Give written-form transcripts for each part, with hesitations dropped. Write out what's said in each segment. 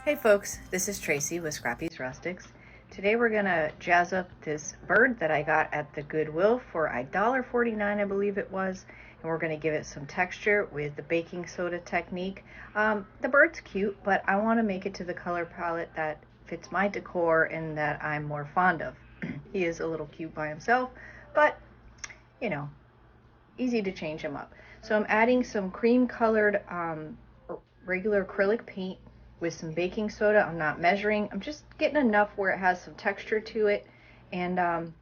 Hey folks, this is Tracy with Scrappy's Rustics. Today we're gonna jazz up this bird that I got at the Goodwill for $1.49, I believe it was, and we're gonna give it some texture with the baking soda technique. The bird's cute, but I want to make it to the color palette that fits my decor and that I'm more fond of. He is a little cute by himself, but you know, easy to change him up. So I'm adding some cream colored regular acrylic paint with some baking soda. I'm not measuring. I'm just getting enough where it has some texture to it, and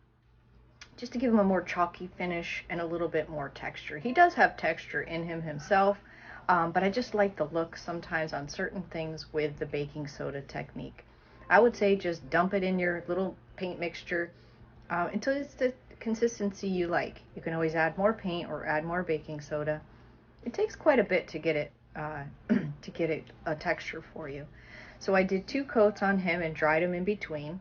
just to give him a more chalky finish and a little bit more texture. He does have texture in him himself, but I just like the look sometimes on certain things with the baking soda technique. I would say just dump it in your little paint mixture until it's the consistency you like. You can always add more paint or add more baking soda. It takes quite a bit to get it a texture for you. So I did 2 coats on him and dried him in between.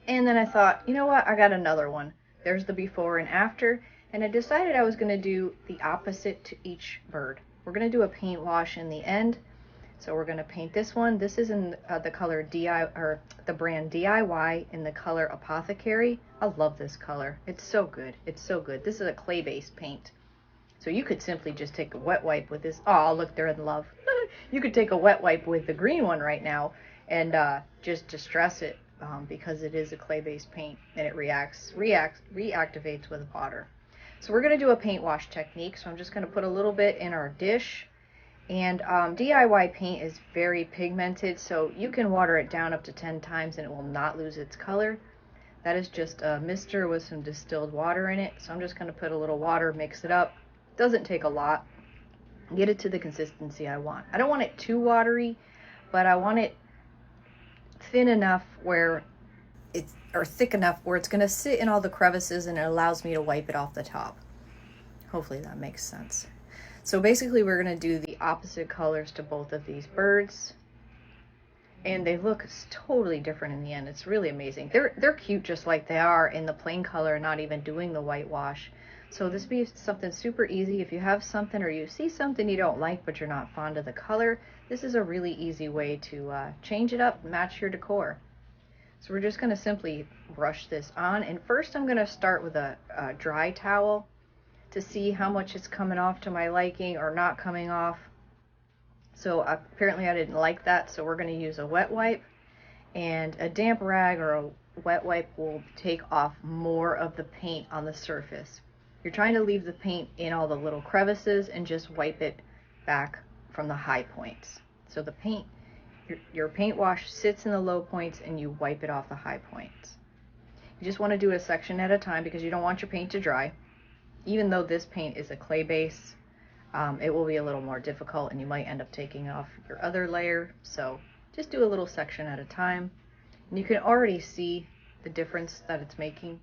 And then I thought, you know what, I got another one. There's the before and after, and I decided I was going to do the opposite to each bird. We're going to do a paint wash in the end. So we're going to paint this one. This is in the color or the brand DIY in the color Apothecary. I love this color. It's so good. It's so good. This is a clay-based paint. So you could simply just take a wet wipe with this. Oh, look, they're in love. You could take a wet wipe with the green one right now and just distress it because it is a clay-based paint and it reactivates with water. So we're going to do a paint wash technique. So I'm just going to put a little bit in our dish. And DIY paint is very pigmented, so you can water it down up to 10 times and it will not lose its color. That is just a mister with some distilled water in it. So I'm just going to put a little water, mix it up. Doesn't take a lot. Get it to the consistency I want. I don't want it too watery, but I want it thin enough where it's, or thick enough where it's going to sit in all the crevices and it allows me to wipe it off the top. Hopefully that makes sense. So basically we're going to do the opposite colors to both of these birds. And they look totally different in the end. It's really amazing. They're cute just like they are in the plain color, not even doing the whitewash. So this be something super easy. If you have something or you see something you don't like but you're not fond of the color, this is a really easy way to change it up, match your decor. So we're just going to simply brush this on. And first I'm going to start with a dry towel to see how much it's coming off to my liking or not coming off. So apparently I didn't like that, so we're going to use a wet wipe, and a damp rag or a wet wipe will take off more of the paint on the surface. You're trying to leave the paint in all the little crevices and just wipe it back from the high points. So the paint, your paint wash sits in the low points and you wipe it off the high points. You just want to do it a section at a time because you don't want your paint to dry. Even though this paint is a clay base, it will be a little more difficult and you might end up taking off your other layer. So just do a little section at a time. And you can already see the difference that it's making.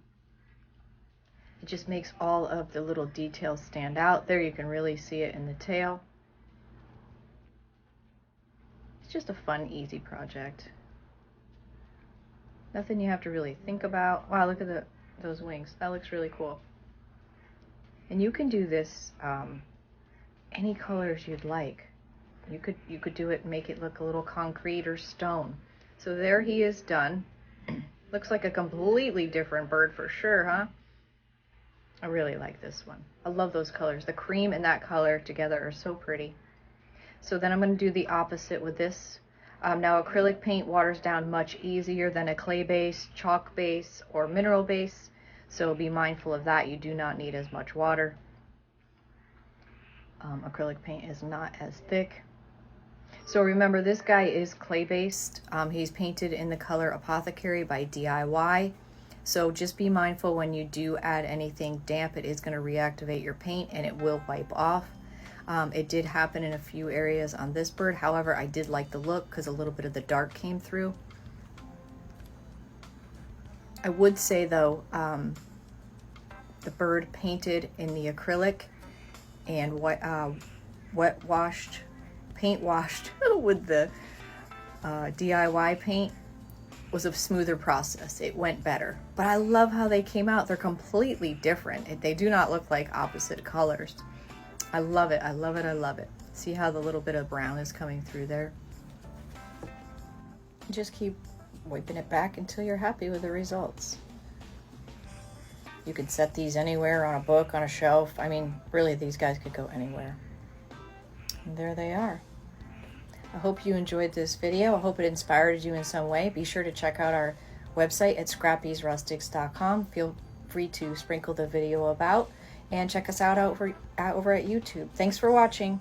It just makes all of the little details stand out. There you can really see it in the tail. It's just a fun, easy project. Nothing you have to really think about. Wow, look at those wings. That looks really cool. And you can do this any colors you'd like. You could do it and make it look a little concrete or stone. So there he is done. Looks like a completely different bird for sure, huh? I really like this one. I love those colors. The cream and that color together are so pretty. So then I'm going to do the opposite with this. Now acrylic paint waters down much easier than a clay base, chalk base, or mineral base. So be mindful of that. You do not need as much water. Acrylic paint is not as thick. So remember, this guy is clay based. He's painted in the color Apothecary by DIY. So just be mindful when you do add anything damp, it is going to reactivate your paint and it will wipe off. It did happen in a few areas on this bird. However, I did like the look because a little bit of the dark came through. I would say though, the bird painted in the acrylic and paint washed with the DIY paint was a smoother process. It went better. But I love how they came out. They're completely different. They do not look like opposite colors. I love it. I love it. I love it. See how the little bit of brown is coming through there? Just keep wiping it back until you're happy with the results. You could set these anywhere, on a book, on a shelf. I mean, really, these guys could go anywhere. And there they are. I hope you enjoyed this video. I hope it inspired you in some way. Be sure to check out our website at scrappysrustics.com. Feel free to sprinkle the video about, and check us out over at YouTube. Thanks for watching.